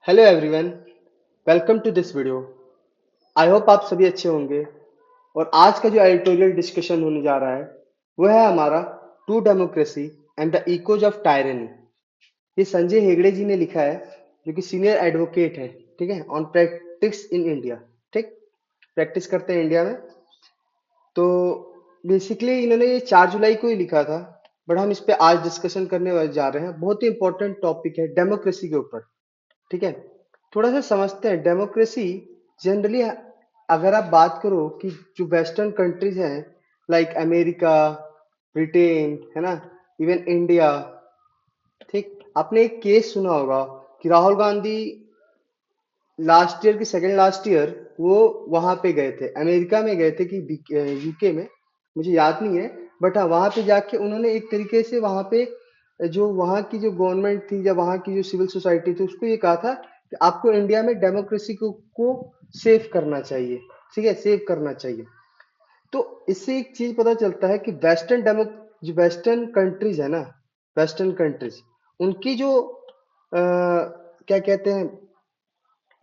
Hello everyone, welcome to this video. I hope आप सभी अच्छे होंगे। और आज का जो एडिटोरियल डिस्कशन होने जा रहा है वो है हमारा two democracy and the echoes of tyranny. ये संजय हेगड़े जी ने लिखा है, जो कि सीनियर एडवोकेट है, ठीक है, ऑन प्रैक्टिस इन इंडिया। ठीक, प्रैक्टिस करते हैं इंडिया में। तो बेसिकली इन्होंने ये 4 जुलाई को ही लिखा था, बट हम इस पे आज डिस्कशन करने वाले जा रहे हैं। बहुत ही इंपॉर्टेंट टॉपिक है डेमोक्रेसी के ऊपर। ठीक है, थोड़ा सा समझते हैं डेमोक्रेसी। जनरली अगर आप बात करो कि जो वेस्टर्न कंट्रीज हैं, लाइक अमेरिका, ब्रिटेन, है ना, इवन इंडिया। ठीक, आपने एक केस सुना होगा कि राहुल गांधी लास्ट ईयर की सेकेंड लास्ट ईयर वो वहां पे गए थे, अमेरिका में गए थे कि यूके में, मुझे याद नहीं है। बट हाँ, वहां पे जाके उन्होंने एक तरीके से वहां पे जो वहां की जो गवर्नमेंट थी या वहां की जो सिविल सोसाइटी थी उसको ये कहा था कि आपको इंडिया में डेमोक्रेसी को सेव करना चाहिए। ठीक है, सेव करना चाहिए। तो इससे एक चीज पता चलता है कि जो वेस्टर्न कंट्रीज है ना, वेस्टर्न कंट्रीज, उनकी जो क्या कहते हैं,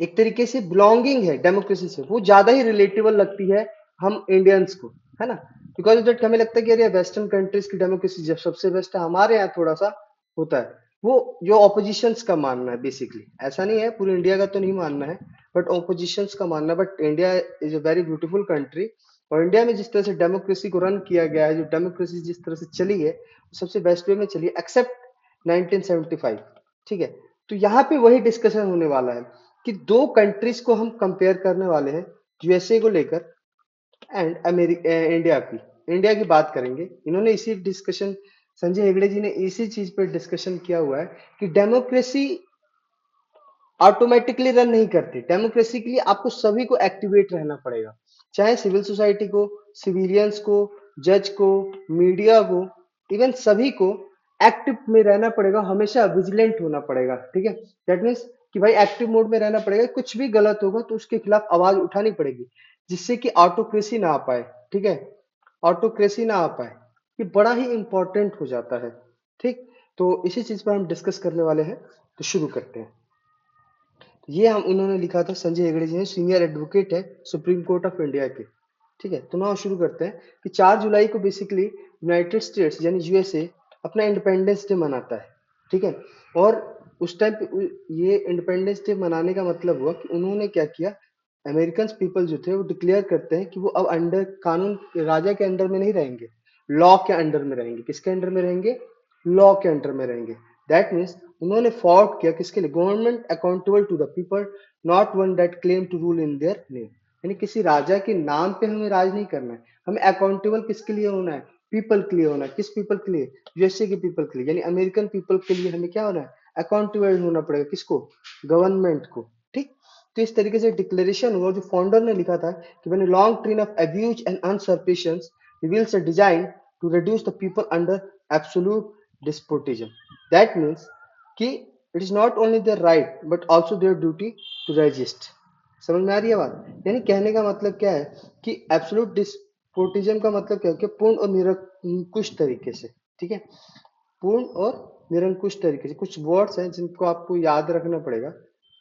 एक तरीके से बिलोंगिंग है डेमोक्रेसी से, वो ज्यादा ही रिलेटेबल लगती है हम इंडियंस को, है ना। बिकॉज दैट हमें लगता है कि अरे वेस्टर्न कंट्रीज की डेमोक्रेसी जब सबसे बेस्ट है, हमारे यहाँ थोड़ा सा होता है वो जो ऑपोजिशंस का मानना है। बेसिकली ऐसा नहीं है, पूरी इंडिया का तो नहीं मानना है, बट ऑपोजिशंस का मानना है। But India is a very beautiful country. और इंडिया में जिस तरह से डेमोक्रेसी को रन किया गया है, जो डेमोक्रेसी जिस तरह से चली है, वो सबसे बेस्ट वे में चली है, एक्सेप्ट 1975। ठीक है, तो यहाँ पे वही डिस्कशन होने वाला है कि दो कंट्रीज को हम कंपेयर करने वाले हैं, यूएसए को लेकर एंड अमेरिका, इंडिया की बात करेंगे। इन्होंने इसी डिस्कशन, संजय हेगड़े जी ने इसी चीज पर डिस्कशन किया हुआ है कि डेमोक्रेसी ऑटोमेटिकली रन नहीं करती। डेमोक्रेसी के लिए आपको सभी को एक्टिवेट रहना पड़ेगा, चाहे सिविल सोसाइटी को, सिविलियंस को, जज को, मीडिया को, इवन सभी को एक्टिव में रहना पड़ेगा, हमेशा विजिलेंट होना पड़ेगा। ठीक है, दैट मीन्स कि भाई एक्टिव मोड में रहना पड़ेगा, कुछ भी गलत होगा तो उसके खिलाफ आवाज उठानी पड़ेगी, जिससे कि ऑटोक्रेसी ना आ पाए। ठीक है, ऑटोक्रेसी ना आ पाए, ये बड़ा ही इंपॉर्टेंट हो जाता है। ठीक, तो इसी चीज पर हम डिस्कस करने वाले हैं, तो शुरू करते हैं। ये हम उन्होंने लिखा था, संजय हेगड़े जी ने, सीनियर एडवोकेट है सुप्रीम कोर्ट ऑफ इंडिया के। ठीक है, तो ना शुरू करते हैं कि 4 जुलाई को बेसिकली यूनाइटेड स्टेट्स यानी यूएसए अपना इंडिपेंडेंस डे मनाता है। ठीक है, और उस टाइम पे ये इंडिपेंडेंस डे मनाने का मतलब हुआ कि उन्होंने क्या किया, अमेरिकन पीपल जो थे वो डिक्लेयर करते हैं कि वो अब अंडर कानून, राजा के अंडर में नहीं रहेंगे, लॉ के अंडर में रहेंगे। किसके अंडर में रहेंगे? लॉ के अंडर में रहेंगे। दैट मीन्स उन्होंने फॉर्ट किया किसके लिए? Government accountable to the people, not one that claim to rule in their name. यानी किसी राजा के नाम पे हमें राज नहीं करना है, हमें अकाउंटेबल किसके लिए होना है? पीपल के लिए होना है। किस पीपल के लिए? यूएसए के पीपल के लिए, यानी अमेरिकन पीपल के लिए हमें क्या होना है? अकाउंटेबल होना पड़ेगा। किसको? गवर्नमेंट को। ठीक, तो इस तरीके से डिक्लेरेशन हुआ, जो फाउंडर ने लिखा था कि when a long train of abuse and usurpations reveals a design to reduce the people under absolute despotism. That means कि it is not only their right but also their duty to resist. समझ में आ रही है बात? यानी कहने का मतलब क्या है कि एब्सोल्यूट डिस्पोटिज्म का मतलब क्या है कि पूर्ण और निरंकुश तरीके से। ठीक है, पूर्ण और निरंकुश तरीके से। कुछ वर्ड्स हैं जिनको आपको याद रखना पड़ेगा,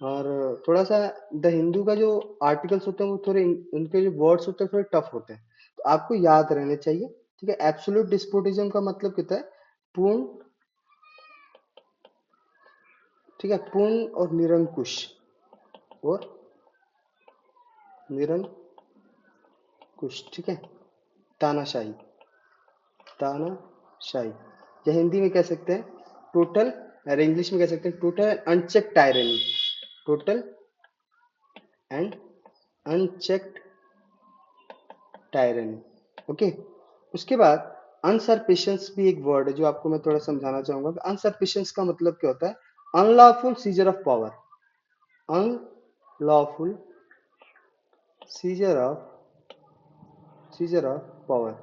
और थोड़ा सा द हिंदू का जो आर्टिकल्स होते हैं वो थोड़े, उनके जो वर्ड्स होते हैं थोड़े टफ होते हैं, तो आपको याद रहने चाहिए। ठीक है, एब्सोल्यूट डिस्पोटिज्म का मतलब कितना है? पूर्ण, ठीक है, पूर्ण और निरंकुश, और निरंकुश। ठीक है, तानाशाही, तानाशाही, या हिंदी में कह सकते हैं टोटल, और इंग्लिश में कह सकते हैं total uncheck tyranny, total and unchecked tyranny. Okay, उसके बाद अनसर्पिशंस भी एक वर्ड है जो आपको मैं थोड़ा समझाना चाहूंगा कि अनसर्पिशंस का मतलब क्या होता है? Unlawful scissor of power, unlawful scissor of power.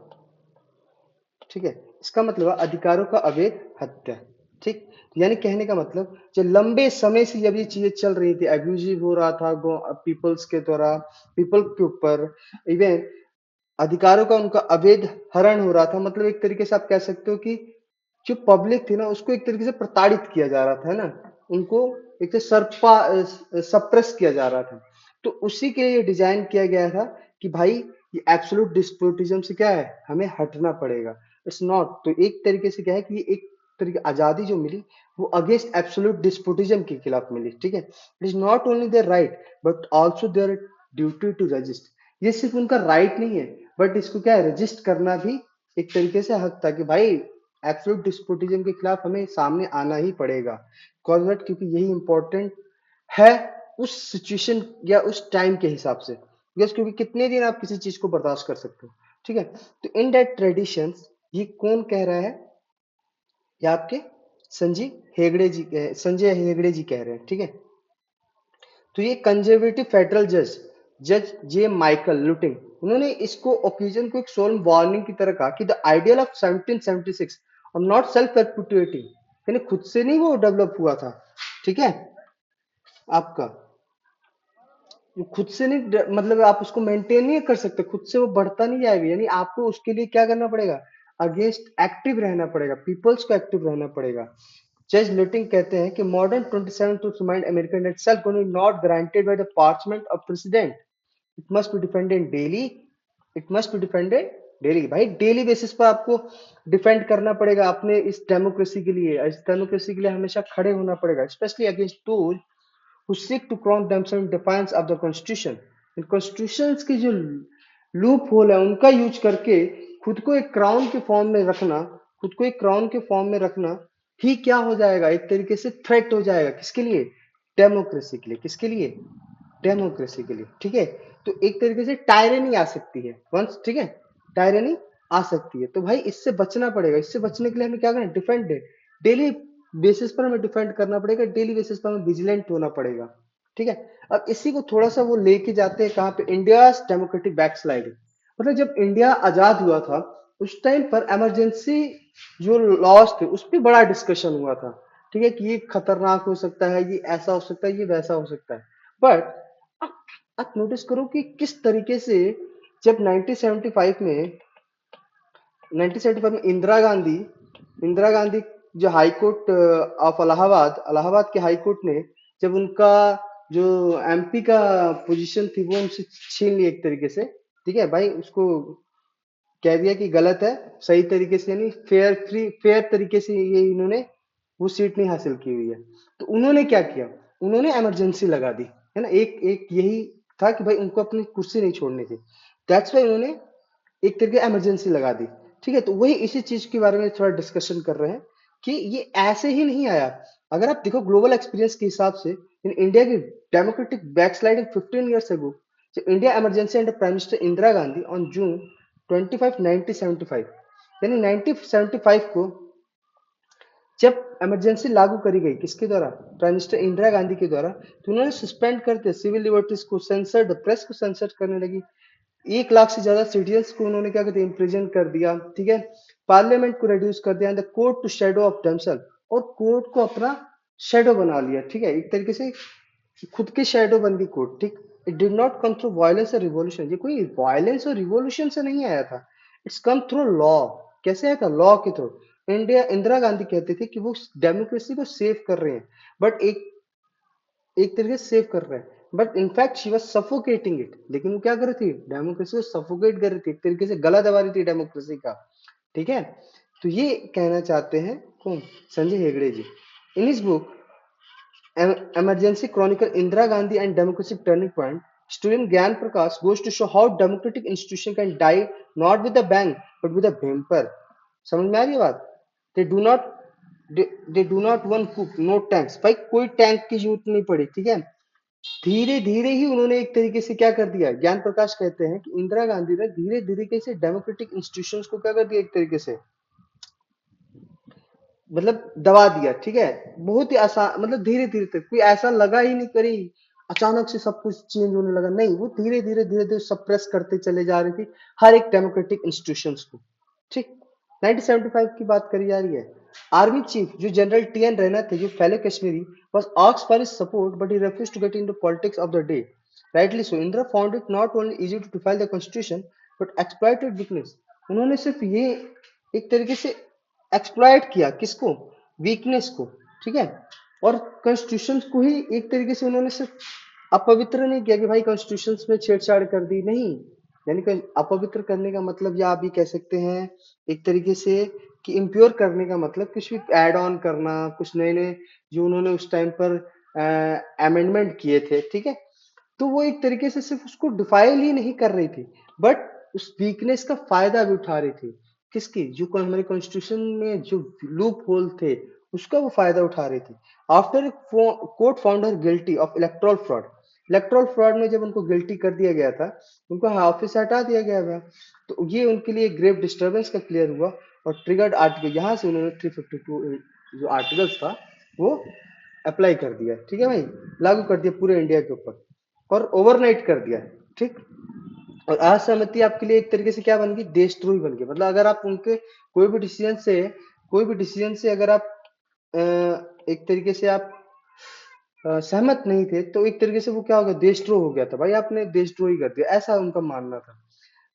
ठीक है, इसका मतलब है अधिकारों का अवैध हत्या। ठीक, यानी कहने का मतलब जो लंबे समय से जब ये चीजें चल रही थी, एब्यूजिव हो रहा था पीपल्स के द्वारा, पीपल के ऊपर, इवन अधिकारों का उनका अवैध हरण हो रहा था। मतलब एक तरीके से आप कह सकते हो कि जो पब्लिक थी ना, उसको एक तरीके से प्रताड़ित किया जा रहा था, है ना। उनको एक तो सप्रेस किया जा रहा था। तो उसी के लिए डिजाइन किया गया था कि भाई ये एब्सोल्यूट डिस्पोटिज्म से क्या है, हमें हटना पड़ेगा। इट्स नॉट, तो एक तरीके से क्या है कि ये एक तरीके आजादी जो मिली वो अगेंस्ट एब्सोल्यूट डिस्पोटिज्म के खिलाफ मिली, ठीक है। It is not only their right but also their duty to resist. ये सिर्फ उनका राइट नहीं है बट इसको क्या है, रजिस्ट करना भी एक तरीके से हक था कि भाई एब्सोल्यूट डिस्पोटिज्म के खिलाफ हमें सामने आना ही पड़ेगा। कॉर्बेट क्योंकि यही इंपॉर्टेंट है उस सिचुएशन या उस टाइम के हिसाब से, यस, क्योंकि कितने दिन आप किसी चीज को बर्दाश्त कर सकते हो, ठीक है। तो इन दैट ट्रेडिशन, ये कौन कह रहा है, ये आपके संजय हेगड़े जी कह रहे हैं, ठीक है। तो ये कंजर्वेटिव फेडरल जज जज जे माइकल लुटिंग, उन्होंने इसको ओकेजन को एक सोलम वार्निंग की तरह कहा कि द आइडियल ऑफ 1776 और नॉट सेल्फ परपेचुएटिंग, यानी खुद से नहीं वो डेवलप हुआ था, ठीक है। आपका वो खुद से नहीं मतलब आप उसको मेंटेन नहीं कर सकते, खुद से वो बढ़ता नहीं जाएगा, यानी आपको उसके लिए क्या करना पड़ेगा, अगेंस्ट एक्टिव रहना पड़ेगा, पीपल्स को एक्टिव रहना पड़ेगा। जज लुटिंग कहते हैं कि modern 27 to remind American that self government not guaranteed by the parchment of president, it must be defended daily, it must be defended daily. भाई डेली बेसिस पर आपको डिफेंड करना पड़ेगा अपने इस डेमोक्रेसी के लिए, इस डेमोक्रेसी के लिए हमेशा खड़े होना पड़ेगा, specially against those who seek to crown themselves in defiance of the constitution। In constitutions की जो लूप होल है उनका यूज करके खुद को एक क्राउन के फॉर्म में रखना, खुद को एक क्राउन के फॉर्म में रखना ही क्या हो जाएगा, एक तरीके से थ्रेट हो जाएगा, किसके लिए, डेमोक्रेसी के लिए, किसके लिए, डेमोक्रेसी के लिए, ठीक है। तो एक तरीके से टायरनी आ सकती है वंस, ठीक है, टायरनी आ सकती है। तो भाई इससे बचना पड़ेगा, इससे बचने के लिए हमें क्या करना, डिफेंड डेली बेसिस पर हमें डिफेंड करना पड़ेगा, डेली बेसिस पर हमें विजिलेंट होना पड़ेगा, ठीक है। अब इसी को थोड़ा सा वो लेके जाते हैं कहाँ पे, इंडिया डेमोक्रेटिक बैकस्लाइडिंग। मतलब जब इंडिया आजाद हुआ था उस टाइम पर इमरजेंसी जो लॉज थे उस पर बड़ा डिस्कशन हुआ था, ठीक है, कि ये खतरनाक हो सकता है, ये ऐसा हो सकता है, ये वैसा हो सकता है। बट आप नोटिस करो कि किस तरीके से जब 1975 में 1975 में इंदिरा गांधी जो high court of Allahabad, Allahabad के हाई कोर्ट ने जब उनका जो एमपी का पोजीशन थी वो उनसे छीन ली एक तरीके से, ठीक है भाई, उसको कह दिया कि गलत है, सही तरीके से यानी फेयर तरीके से ये इन्होंने वो सीट नहीं हासिल की हुई है। तो उन्होंने क्या किया, उन्होंने इमरजेंसी लगा दी, है ना, एक एक यही था कि भाई उनको अपनी कुर्सी नहीं छोड़नी थी, दैट्स वाई उन्होंने एक तरीके इमरजेंसी लगा दी, ठीक है। तो वही इसी चीज के बारे में थोड़ा डिस्कशन कर रहे हैं कि ये ऐसे ही नहीं आया। अगर आप देखो ग्लोबल एक्सपीरियंस के हिसाब से इन इंडिया की डेमोक्रेटिक बैकस्लाइडिंग 15 ईयर्स अगो, जब India emergency under prime minister Indira Gandhi on June 25 1975, यानी 1975 को जब इमरजेंसी लागू करी गई किसके द्वारा, प्राइम मिनिस्टर इंदिरा गांधी के द्वारा, तो उन्होंने सस्पेंड करते सिविल लिबर्टीज को, सेंसर प्रेस को सेंसर करने लगी, 1 लाख से ज्यादा सिटीजन्स को उन्होंने क्या कहते हैं इम्प्रिजन कर दिया, ठीक है। पार्लियामेंट को रिड्यूस कर दिया, the court to shadow of themselves, और कोर्ट को अपना शेडो बना लिया, ठीक है, एक तरीके से खुद के शेडो बन गई कोर्ट, ठीक। It did not come through violence और रिवॉल्यूशन, ये कोई वायलेंस और रिवॉल्यूशन से नहीं आया था, इट्स कम थ्रू लॉ। कैसे आया था, लॉ के थ्रू। इंडिया इंदिरा गांधी कहते थे कि वो डेमोक्रेसी को सेव कर रहे हैं, बट एक एक तरीके से सेव कर रहे हैं, but in fact she was suffocating it, लेकिन वो क्या कर रही थी, डेमोक्रेसी को सफोकेट कर रही थी, एक तरीके से गला दबा रही थी डेमोक्रेसी का, ठीक है। तो ये कहना चाहते हैं कौन, संजय हेगड़े जी। इन इस book emergency chronicle Indira Gandhi and democratic turning point, student Gyan Prakash goes to show how democratic institution can die not with a bang but with a whimper। समझ में आ रही है बात, they do not they do not one cook no tanks, भाई कोई tank की जरूरत नहीं पड़ी, ठीक है। धीरे धीरे ही उन्होंने एक तरीके से क्या कर दिया, ज्ञान प्रकाश कहते हैं कि इंदिरा गांधी ने धीरे धीरे कैसे डेमोक्रेटिक इंस्टीट्यूशंस को क्या कर दिया, एक तरीके से मतलब दबा दिया, ठीक है। बहुत ही आसान, मतलब धीरे धीरे तक, कोई ऐसा लगा ही नहीं करी अचानक से सब कुछ चेंज होने लगा, नहीं, वो धीरे धीरे सप्रेस करते चले जा रही थी हर एक डेमोक्रेटिक इंस्टीट्यूशंस को, ठीक। 1975 की बात करी जा रही है। आर्मी चीफ जो जनरल टी एन रैना थे, जो fellow Kashmiri, was asked for his support but he refused to get into politics of the day, rightly so। Indira found it not only easy to defy the constitution but exploited weakness। उन्होंने सिर्फ ये एक तरीके से exploit किया किसको, weakness को, ठीक है। और कॉन्स्टिट्यूशन को ही एक तरीके से उन्होंने सिर्फ अपवित्र नहीं किया कि भाई कॉन्स्टिट्यूशन में छेड़छाड़ कर दी, नहीं। यानी कि अपवित्र करने का मतलब, या आप ये कह सकते हैं एक तरीके से कि इम्प्योर करने का मतलब कुछ भी ऐड ऑन करना, कुछ नए नए जो उन्होंने उस टाइम पर अमेंडमेंट किए थे, ठीक है। तो वो एक तरीके से सिर्फ उसको डिफाइल ही नहीं कर रही थी, बट उस वीकनेस का फायदा भी उठा रही थी। किसकी? जो हमारे कॉन्स्टिट्यूशन में जो लूप होल थे, उसका वो फायदा उठा रही थी। After court found her guilty of electoral fraud में जब उनको गिल्टी कर दिया गया था, उनको ऑफिस से हटा दिया गया था। तो ये उनके लिए ग्रेव डिस्टर्बेंस का क्लियर हुआ, और ट्रिगर्ड आर्टिकल यहाँ से उन्होंने 352 जो आर्टिकल्स था वो अप्लाई कर दिया, ठीक है भाई, लागू कर दिया पूरे इंडिया के ऊपर, और ओवरनाइट कर दिया, ठीक। और असहमति आपके लिए एक तरीके से क्या बन गई? देशद्रोही बन गई। मतलब अगर आप उनके कोई भी डिसीजन से अगर आप एक तरीके से आप सहमत नहीं थे, तो एक तरीके से वो क्या हो गया? देशद्रोह हो गया था भाई, आपने देशद्रोही कर दिया, ऐसा उनका मानना था।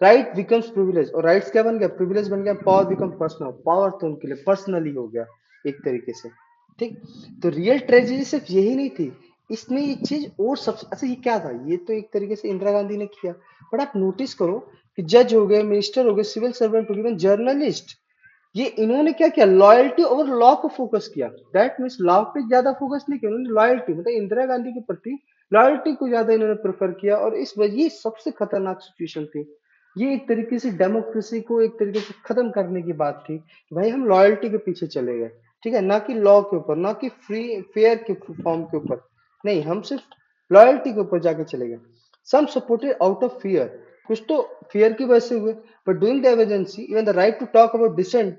राइट बिकम्स प्रिविलेज, और राइट्स क्या बन गया? प्रिविलेज बन गया। पावर बिकम पर्सनल, पावर तो उनके लिए पर्सनली हो गया एक तरीके से, ठीक। तो रियल ट्रेजेडी सिर्फ यही नहीं थी, इसमें एक चीज और सबसे अच्छा, ये क्या था? ये तो एक तरीके से इंदिरा गांधी ने किया, बट आप नोटिस करो कि जज हो गए, मिनिस्टर हो गए, सिविल सर्वेंट हो गए, इवन जर्नलिस्ट, ये इन्होंने क्या किया? लॉयल्टी ओवर लॉ को फोकस किया। दैट मीन्स लॉ पे ज्यादा फोकस नहीं किया उन्होंने, लॉयल्टी मतलब इंदिरा गांधी के प्रति लॉयल्टी को ज्यादा इन्होंने प्रेफर किया, और इस वजह ये सबसे खतरनाक सिचुएशन थी। ये एक तरीके से डेमोक्रेसी को एक तरीके से खत्म करने की बात थी कि भाई हम लॉयल्टी के पीछे चले गए, ठीक है, ना कि लॉ के ऊपर, ना कि फ्री फेयर के फॉर्म के ऊपर, नहीं, हम सिर्फ लॉयल्टी के ऊपर जाके चले गए। Some supported out of fear, कुछ तो फियर की वजह से हुए, but doing the emergency even the right to talk about dissent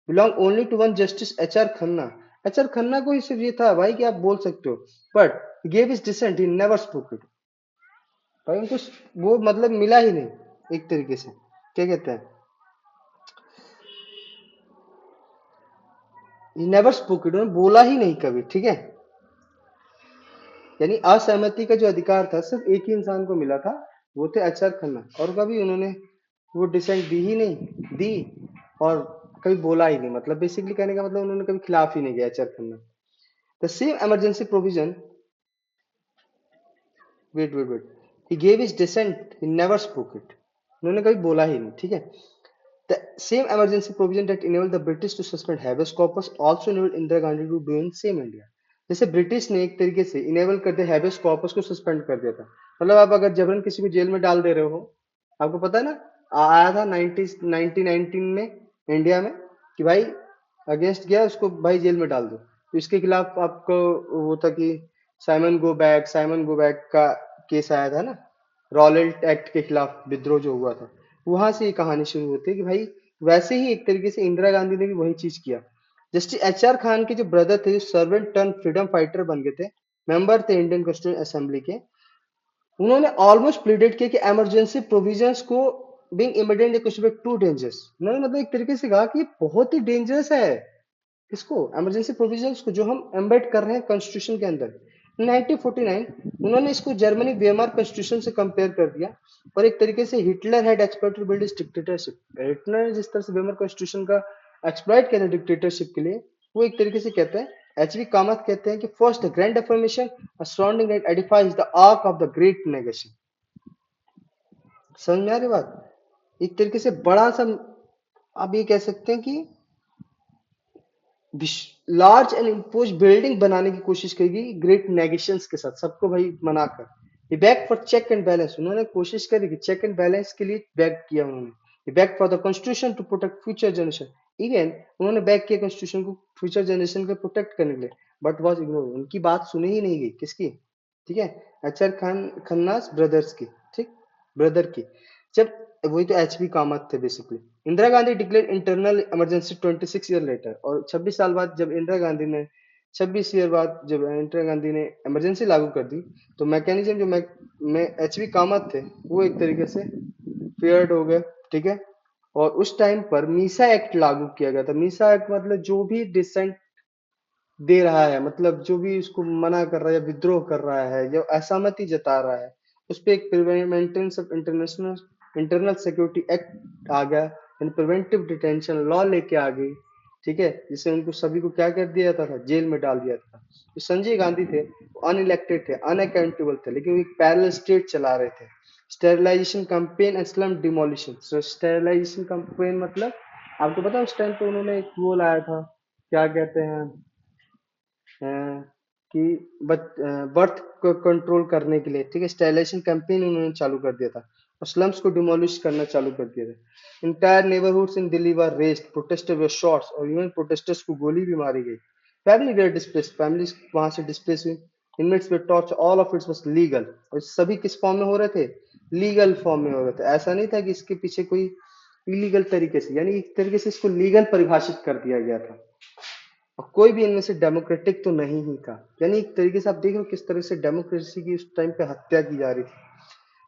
belong only to one justice H R Khanna. H R Khanna को ही सिर्फ ये था भाई कि आप बोल सकते हो, but gave is dissent, he never spoke it. भाई उनको वो मतलब मिला ही नहीं एक तरीके से, क्या कहते हैं, ही नेवर स्पोक इट, उन्होंने बोला ही नहीं कभी, ठीक है। यानी असहमति का जो अधिकार था सिर्फ एक ही इंसान को मिला था, वो थे एच आर खन्ना, और कभी उन्होंने वो डिसेंट दी ही नहीं दी, और कभी बोला ही नहीं। मतलब बेसिकली कहने का मतलब उन्होंने कभी खिलाफ ही नहीं गया H R Khanna. The same emergency provision, wait, he gave his dissent, he never spoke it, उन्होंने कभी बोला ही नहीं, ठीक है। द सेम emergency provision that enabled the British to suspend habeas corpus also enabled Indira Gandhi to do in same India। जैसे ब्रिटिश ने एक तरीके से इनेबल कर दिया हैबेस कॉर्पस को, सस्पेंड कर दिया था। मतलब आप अगर जबरन किसी को जेल में डाल दे रहे हो, आपको पता है ना, आया था 1919 में इंडिया में कि भाई अगेंस्ट गया उसको भाई जेल में डाल दो, तो इसके खिलाफ आपको वो था कि साइमन गो बैक का केस आया था ना, रॉलेट एक्ट के खिलाफ विद्रोह जो हुआ था, वहां से ये कहानी शुरू होती है कि भाई वैसे ही एक तरीके से इंदिरा गांधी ने भी वही चीज किया। जस्टिस एच आर खान के जो ब्रदर थे, जो सर्वेंट टर्न फ्रीडम फाइटर बन गए थे, मेंबर थे इंडियन कॉन्स्टिट्यूंट असेंबली के, उन्होंने ऑलमोस्ट प्लीडेड किया कि इमरजेंसी प्रोविजंस को बीइंग इमिडिएट कुछ टू डेंजरस, उन्होंने मतलब एक तरीके से कहा कि ये बहुत ही डेंजरस है, किसको? इमरजेंसी प्रोविजंस को जो हम एम्बेड कर रहे हैं कॉन्स्टिट्यूशन के अंदर। 1949 उन्होंने इसको जर्मनी वेमर कॉन्स्टिट्यूशन से कंपेयर कर दिया, और एक तरीके से Hitler had exploited build his dictatorship. Hitler ने जिस तरह से वेमर कॉन्स्टिट्यूशन का एक्सप्लॉइट किया था डिक्टेटरशिप के लिए, वो एक तरीके से कहते हैं, एच वी कामत कहते हैं कि first the grand reformation surrounding it एडिफाइज the arc of the great negation. समझ में आ रही बात? एक तरीके से बड़ा सा आप ये कह सकते हैं कि लार्ज एंड इम्पोज बिल्डिंग बनाने की कोशिश करेगी ग्रेट नेगेशंस के साथ, सबको भाई मनाकर। ये back for check and balance, उन्होंने कोशिश करी कि चेक एंड बैलेंस के लिए बैक किया उन्होंने। ये back for the constitution to protect future generation, even उन्होंने बैक किया कॉन्स्टिट्यूशन को फ्यूचर जनरेशन को प्रोटेक्ट करने के लिए, बट वॉज इग्नोर, उनकी बात सुनी ही नहीं गई, किसकी? ठीक है, अचर खान खन्नास ब्रदर्स की, ठीक, ब्रदर की। जब वही तो एच बी कामत थे basically. Indira Gandhi declare internal emergency 26 year later, और 26 साल बाद जब इंदिरा गांधी ने 26 ईयर बाद जब इंदिरा गांधी ने इमरजेंसी लागू कर दी, तो मैकेनिज्म जो मैं एच बी कामत थे वो एक तरीके से फेयर्ड हो गए, ठीक है। और उस टाइम पर मीसा एक्ट लागू किया गया था। मीसा एक्ट मतलब जो भी डिसेंट दे रहा है, मतलब जो भी इसको मना कर रहा है या विद्रोह कर रहा है या असहमति जता रहा है, उस पर एक maintenance of internal security act आ गया, प्रिवेंटिव डिटेंशन लॉ लेके आ गई, ठीक है, जिससे उनको सभी को क्या कर दिया जाता था, जेल में डाल दिया था। तो संजय गांधी थे, वो अनइलेक्टेड थे, अनअकाउंटेबल थे, लेकिन वो एक पैरेलल स्टेट चला रहे थे। Sterilization campaign and slum demolition. So sterilization campaign मतलब आपको पता है उस टाइम पे उन्होंने एक वो लाया था, क्या कहते हैं, अ, कि बर्थ को कंट्रोल करने के लिए, ठीक है, स्टेरिलाइजेशन कैंपेन उन्होंने चालू कर दिया था और स्लम्स को डिमोलिश करना चालू कर दिया था। इंटायर नेबरहुड्स इन दिल्ली वर रेस्ड, प्रोटेस्टर वर शॉट्स और इवन प्रोटेस्टर्स को गोली भी मारी गई। फैमिली वेयर डिस्प्लेस, फैमिलीज वहां से डिस्प्लेस हुई। Inmates were torture, all of its was legal. और सभी किस फॉर्म में हो रहे थे, लीगल फॉर्म में हो रहे थे। ऐसा नहीं था कि इसके पीछे कोई इलीगल तरीके से, यानी एक तरीके से इसको लीगल परिभाषित कर दिया गया था और कोई भी इनमें से डेमोक्रेटिक तो नहीं ही था। यानी एक तरीके से आप देख रहे हो किस तरह से डेमोक्रेसी की उस टाइम पे हत्या की जा रही थी।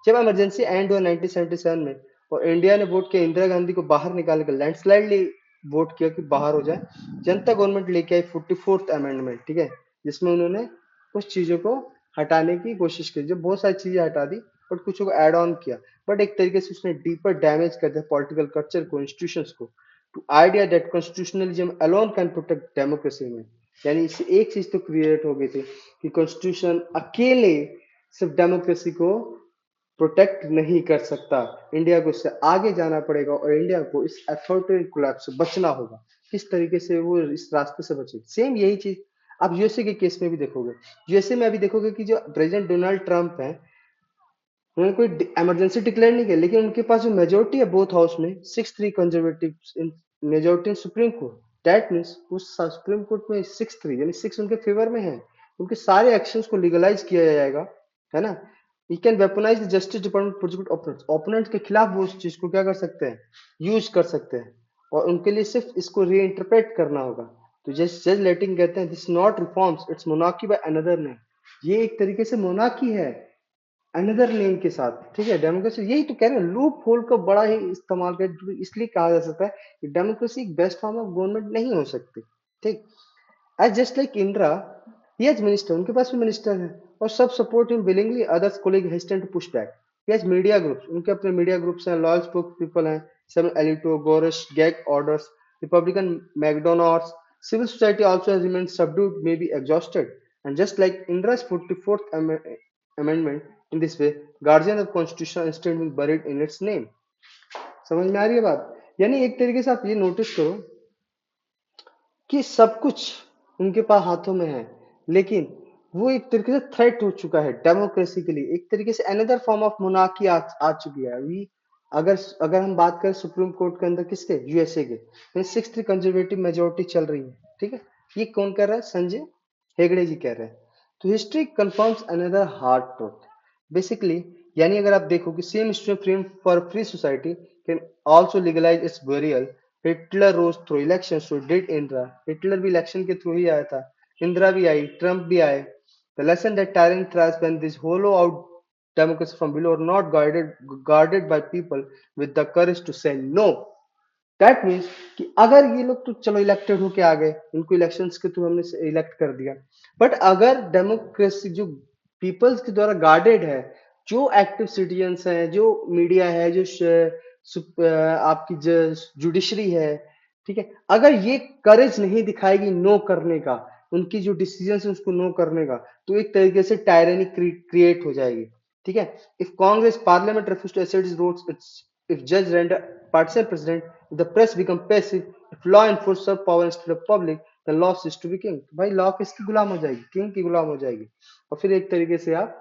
जब इमरजेंसी एंड हुआ 1977 में और इंडिया ने वोट किया इंदिरा गांधी को बाहर निकाल कर, लैंडस्लाइडली वोट किया कि बाहर हो जाए, जनता गवर्नमेंट लेके आई 44th अमेंडमेंट, ठीक है, जिसमें उन्होंने कुछ चीजों को हटाने की कोशिश की, जो बहुत सारी चीजें हटा दी बट कुछ को ऐड ऑन किया। बट एक तरीके से उसने डीपर डैमेज कर दिया पॉलिटिकल कल्चर को, इंस्टीट्यूशंस को, to idea that constitutionalism alone can protect democracy में। यानी इससे एक चीज तो क्रिएट हो गई थी कि कॉन्स्टिट्यूशन अकेले सिर्फ डेमोक्रेसी को प्रोटेक्ट नहीं कर सकता, इंडिया को इससे आगे जाना पड़ेगा और इंडिया को इस अथॉरिटेरियन कोलैप्स से बचना होगा। किस तरीके से वो इस रास्ते से बचे, सेम यही चीज आप यूएसए के केस में भी देखोगे। यूएसए में अभी देखोगे कि जो प्रेसिडेंट डोनाल्ड ट्रंप है, उन्होंने कोई इमरजेंसी डिक्लेयर नहीं किया, लेकिन उनके पास जो मेजोरिटी है बोथ हाउस में, 6-3 conservative in majority in supreme court, that means उस सुप्रीम कोर्ट में 6-3 यानी 6 उनके फेवर में है। उनके सारे एक्शंस को लीगलाइज किया जाएगा, है ना। You can weaponize the justice department prosecute opponents, opponent के खिलाफ वो उस चीज को क्या कर सकते हैं, यूज कर सकते हैं और उनके लिए सिर्फ इसको री इंटरप्रेट करना होगा। तो जस्ट जज लेटिंग कहते हैं this not reforms, it's monarchy by another name. ये एक तरीके से मोनार्की है अनदर नेम के साथ, ठीक है। डेमोक्रेसी यही तो कह रहे हैं, लूप होल का बड़ा ही इस्तेमाल कर, इसलिए कहा जा सकता है कि डेमोक्रेसी एक बेस्ट फॉर्म ऑफ गवर्नमेंट नहीं हो सकती, ठीक। As just like Indira, he has minister, उनके पास भी मिनिस्टर है और सब support him willingly, others colleague hesitant to push back. He has media groups, उनके अपने मीडिया ग्रुप्स हैं, लॉयल स्पोक पीपल हैं, सेवन एलिटो गोरश गैग orders, republican McDonald's, civil society also has remained subdued, maybe exhausted, and just like Indra's 44th amendment, in this way guardian of constitution instead will buried in its name। समझ में आ रही है बात। यानी एक तरीके से आप ये नोटिस करो कि सब कुछ उनके पास हाथों में है, लेकिन वो एक तरीके से थ्रेट हो चुका है डेमोक्रेसी के लिए, एक तरीके से अनदर फॉर्म ऑफ मोनार्की आ चुकी है अभी। अगर अगर हम बात करें सुप्रीम कोर्ट के अंदर किसके, यूएसए के, 6-3 कंजर्वेटिव मेजोरिटी चल रही है, ठीक है। ये कौन कर रहा है, संजय हेगड़े जी कह रहे हैं। तो history confirms another hard truth basically. यानी अगर आप देखो कि same freedom for free society can also legalize its burial. Hitler rose through election, so did Indira, Hitler भी इलेक्शन के थ्रू ही आया था, इंदिरा भी आई, ट्रंप भी आए। The lesson that tyrant thrives when this hollow out democracy from below are not guarded by people with the courage to say no। That means कि अगर ये लोग तो चलो इलेक्टेड होके आ गए, इनको इलेक्शंस के थ्रू हमने इलेक्ट कर दिया, बट अगर डेमोक्रेसी जो पीपल्स के द्वारा गार्डेड है, जो एक्टिव सिटीजन्स हैं, जो मीडिया है, जो आपकी जुडिशरी है, ठीक है, अगर ये करेज नहीं दिखाएगी नो करने का, उनकी जो डिसीजन है उसको नो करने का, तो एक तरीके से टायरनी क्रिएट हो जाएगी, ठीक है। If Congress parliament refuse to accept its votes, its if judge render partisan president, if the press become passive, if law enforce सब power instead of public, then law cease to be king। तो भाई law किसकी गुलाम हो जाएगी, king की गुलाम हो जाएगी। और फिर एक तरीके से आप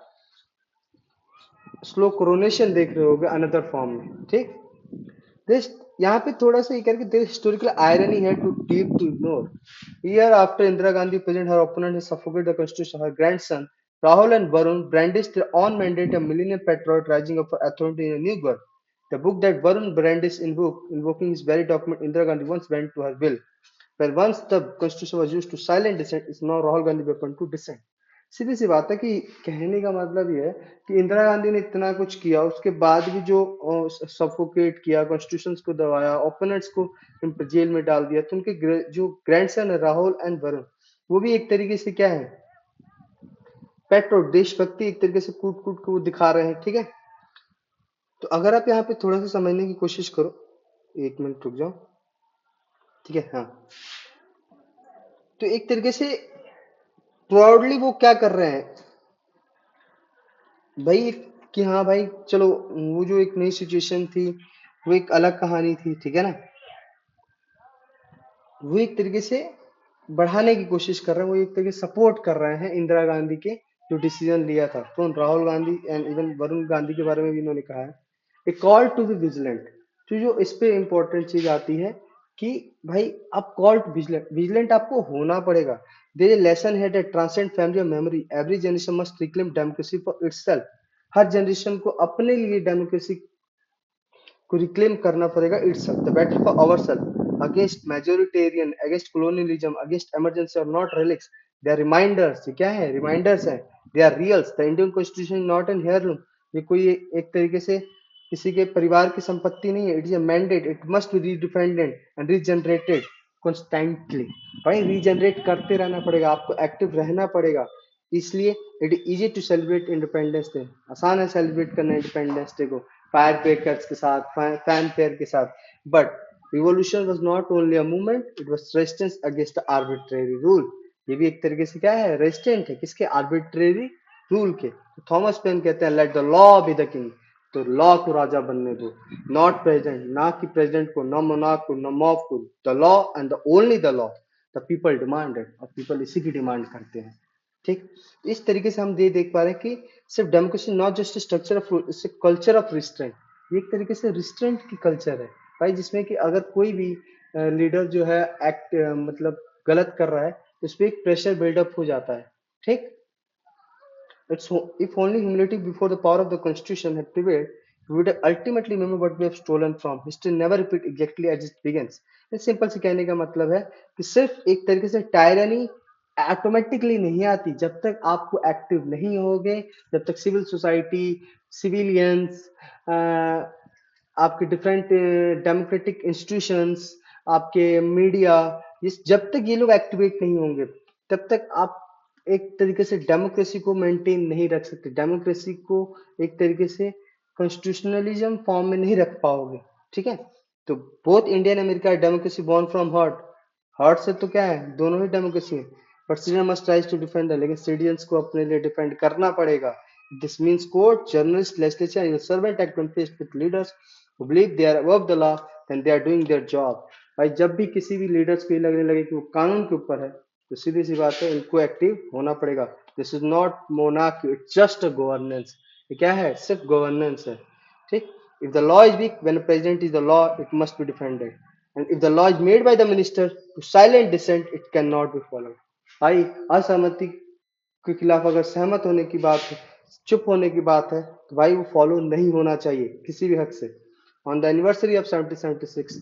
स्लो कोरोनेशन देख रहे होगे अनदर फॉर्म में, ठीक। दिस यहाँ पे थोड़ा सा ये करके दिस हिस्टोरिकल आयरनी है too deep to ignore. Year after Indira Gandhi present her opponent has suffocated the constitution, her grandson Rahul and Varun brandished their own mandate, a millennium patriot rising up for authority in a new birth। The book that Varun brandished invoking his very document Indira Gandhi once went to her will, where once the constitution was used to silent dissent, is now Rahul Gandhi weapon to dissent। सीधी सी बात है कि कहने का मतलब ये है कि इंदिरा गांधी ने इतना कुछ किया, उसके बाद भी जो सफोकेट किया, कॉन्स्टिट्यूशन को दबाया, ओपोनेंट्स को जेल में डाल दिया, तो उनके जो ग्रैंडसन है राहुल एंड वरुण, वो भी एक तरीके से क्या है, पेट्रोल देशभक्ति एक तरीके से कूट कूट को दिखा रहे हैं, ठीक है। तो अगर आप यहाँ पे थोड़ा सा समझने की कोशिश करो, 1 मिनट रुक जाओ, ठीक है, हाँ। तो एक तरीके से प्राउडली वो क्या कर रहे हैं भाई, कि हाँ भाई चलो, वो जो एक नई सिचुएशन थी वो एक अलग कहानी थी, ठीक है ना। वो एक तरीके से बढ़ाने की कोशिश कर रहे हैं, वो एक तरीके से सपोर्ट कर रहे हैं इंदिरा गांधी के जो डिसीजन लिया था। तो राहुल गांधी एंड इवन वरुण गांधी के बारे में भी इन्होंने कहा है ए कॉल टू बी विजिलेंट। तो जो इस पे इम्पोर्टेंट चीज आती है कि भाई आप कॉल टू विजिलेंट, विजिलेंट आपको होना पड़ेगा। देयर इज लेसन है दैट ट्रांसेंड फैमिली और memory, every generation must reclaim democracy for itself. हर जनरेशन को अपने लिए डेमोक्रेसी को रिक्लेम करना पड़ेगा। It's the battle for our self against majoritarian, against colonialism, against emergency और not relics। They are reminders. ये क्या है? रिमाइंडर्स है। They are relics. The Indian constitution not an heirloom. ये कोई एक तरीके से किसी के परिवार की संपत्ति नहीं है। It is a mandate. It must be redefined and regenerated constantly. भाई रीजनरेट करते रहना पड़ेगा, आपको एक्टिव रहना पड़ेगा। इसलिए it is easy to celebrate independence day. आसान है सेलिब्रेट करना इंडिपेंडेंस डे को फायर क्रैकर्स के साथ, फैन फेयर के साथ। But revolution was not only a movement, it was resistance against arbitrary rule. ये भी एक तरीके से क्या है? रेजिस्टेंट है किसके? आर्बिट्रेरी रूल के। तो थॉमस पेन कहते हैं let the law be the king. तो लॉ को राजा बनने दो, नॉट प्रेसिडेंट। ना कि प्रेसिडेंट को, न मोनार्क को, न मॉब को। The law and the only the law. The people demanded, और पीपल इसी की डिमांड करते हैं। ठीक। इस तरीके से हम ये देख पा रहे हैं कि सिर्फ democracy not just structure of rule, its culture of restraint. ये एक तरीके से रिस्ट्रेंट की कल्चर है भाई, जिसमें कि अगर कोई भी लीडर जो है एक्ट मतलब गलत कर रहा है तो उस पर एक प्रेशर बिल्डअप हो जाता है। ठीक। If only humility before the power of the constitution had prevailed, we would ultimately remember what we have stolen from. History never repeat exactly as it begins. इस सिंपल से कहने का मतलब है कि सिर्फ एक तरीके से टायरनी ऑटोमेटिकली नहीं आती जब तक आपको एक्टिव नहीं होगे, जब तक सिविल सोसाइटी, सिविलियंस, आपके डिफरेंट डेमोक्रेटिक इंस्टीट्यूशंस, आपके मीडिया, जब तक ये लोग एक्टिवेट नहीं होंगे तब तक आप एक तरीके से डेमोक्रेसी को मेंटेन नहीं रख सकते। डेमोक्रेसी को एक तरीके से कॉन्स्टिट्यूशनलिज्म फॉर्म में नहीं रख पाओगे। ठीक है। तो both Indian America democracy born from heart. Heart से तो क्या है, दोनों ही डेमोक्रेसी है। But citizen must tries to defend, लेकिन सिटीजन्स को अपने लिए डिफेंड करना पड़ेगा। This means court, journalist, legislature and servant act when faced with leaders who believe they are above the law then they are doing their job। भाई जब भी किसी भी लीडर्स को ये लगने लगे कि वो कानून के ऊपर है तो सीधी सी बात है, इनको एक्टिव होना पड़ेगा। This is not monarchy, it's just a governance. ये क्या है? सिर्फ गवर्नेंस है। ठीक। If the law is weak when the president is the law, it must be defended. And if the law is made by the minister to silent dissent, it can not be followed. भाई असहमति के खिलाफ अगर सहमत होने की बात है, चुप होने की बात है, तो भाई वो फॉलो नहीं होना चाहिए किसी भी हद से। On the anniversary of 1776,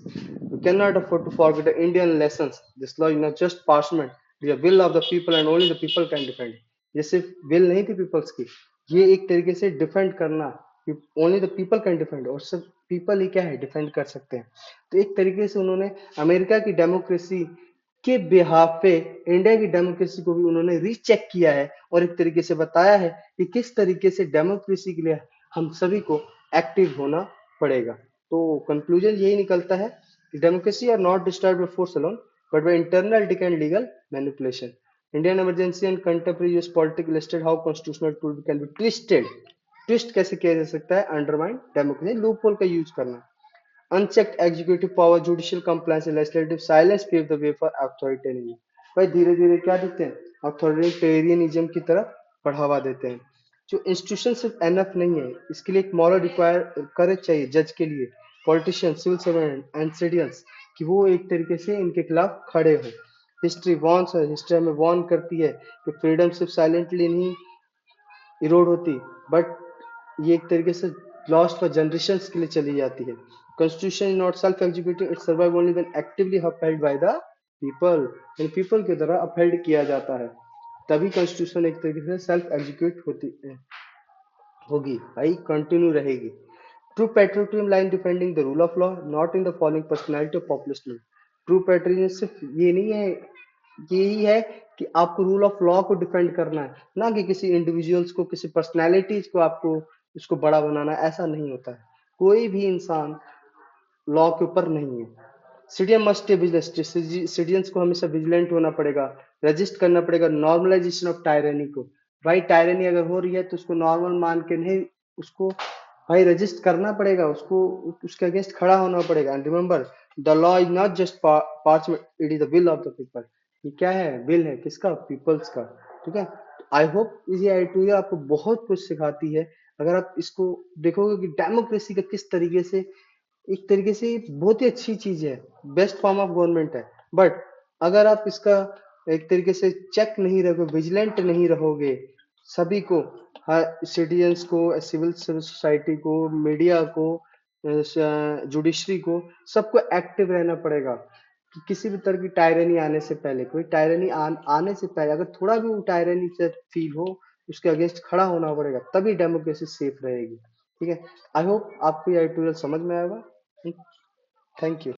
we cannot afford to forget the Indian lessons. This law is not just parchment, it is the will of the people and only the people can defend it। ये सिर्फ will नहीं थी peoples की, ये एक तरीके से defend करना, only the people can defend, और सिर्फ पीपल ही क्या है डिफेंड कर सकते हैं। तो एक तरीके से उन्होंने अमेरिका की डेमोक्रेसी के बिहाफ पे इंडिया की डेमोक्रेसी को भी उन्होंने रीचेक किया है और एक तरीके से बताया है कि किस तरीके से डेमोक्रेसी के लिए हम सभी को एक्टिव होना पड़ेगा। तो कंक्लूजन यही निकलता है कि democracy are not destroyed by force alone but by internal decay and legal manipulation. Indian emergency and contemporary US politics listed how constitutional tool can be twisted. Twist कैसे किया जा सकता है? अंडरमाइन डेमोक्रेसी, लूपहोल का use करना। Unchecked executive power, judicial compliance and legislative silence pave the way for authoritarianism. भाई धीरे धीरे क्या देते हैं? अथॉरिटेरियनिज्म की तरफ बढ़ावा देते हैं। जो इंस्टीट्यूशन सिर्फ एनफ नहीं है, इसके लिए एक मॉरल रिक्वायर करेज चाहिए जज के लिए, politician, civil servant and citizens, कि वो एक तरीके से इनके खिलाफ खड़े हो। हिस्ट्री वॉर्न्स है, हिस्ट्री हमें वॉर्न करती है कि फ्रीडम सिर्फ साइलेंटली नहीं इरोड होती, बट ये एक तरीके से लॉस्ट फॉर जनरेशंस के लिए चली जाती है। Constitution is not self executive, it survive only when actively upheld by the people. In people के द्वारा अपहेल्ड किया जाता है, तभी कॉन्स्टिट्यूशन एक तरीके से सेल्फ एग्जीक्यूट होती है, होगी भाई, कंटिन्यू रहेगी। True patriotism line defending the rule of law, not in the following personality of populist law. True patriotism सिर्फ ये नहीं है, यही है कि आपको रूल ऑफ लॉ को डिफेंड करना है, ना कि किसी इंडिविजुअल्स को, किसी पर्सनैलिटीज को आपको उसको बड़ा बनाना है। ऐसा नहीं होता है। कोई भी इंसान लॉ के ऊपर नहीं है। Citizen must stay vigilant, citizens को हमेशा विजिलेंट होना पड़ेगा रजिस्ट करना पड़ेगा नॉर्मलाइजेशन ऑफ टायरनी को। भाई टायरनी अगर हो रही है तो उसको नॉर्मल मान के नहीं, उसको भाई रजिस्ट करना पड़ेगा, उसको उसके अगेंस्ट खड़ा होना पड़ेगा। And remember, the law is not just parchment, it is the will of the people. ये क्या है? विल है किसका? पीपल्स का। ठीक है, आई होप ये एडिटोरियल आपको बहुत कुछ सिखाती है। अगर आप इसको देखोगे कि डेमोक्रेसी का किस तरीके से, एक तरीके से बहुत ही अच्छी चीज है, बेस्ट फॉर्म ऑफ गवर्नमेंट है। बट अगर आप इसका एक तरीके से चेक नहीं रहोगे, विजिलेंट नहीं रहोगे, सभी को, हर सिटीजन्स को, सिविल सोसाइटी को, मीडिया को, जुडिशरी को, सबको एक्टिव रहना पड़ेगा कि किसी भी तरह की टायरनी आने से पहले, कोई टायरनी आने से पहले अगर थोड़ा भी वो टायरनी से फील हो, उसके अगेंस्ट खड़ा होना पड़ेगा, तभी डेमोक्रेसी सेफ रहेगी। ठीक है, आई होप आपको ये ट्यूटोरियल समझ में आएगा। Thank you.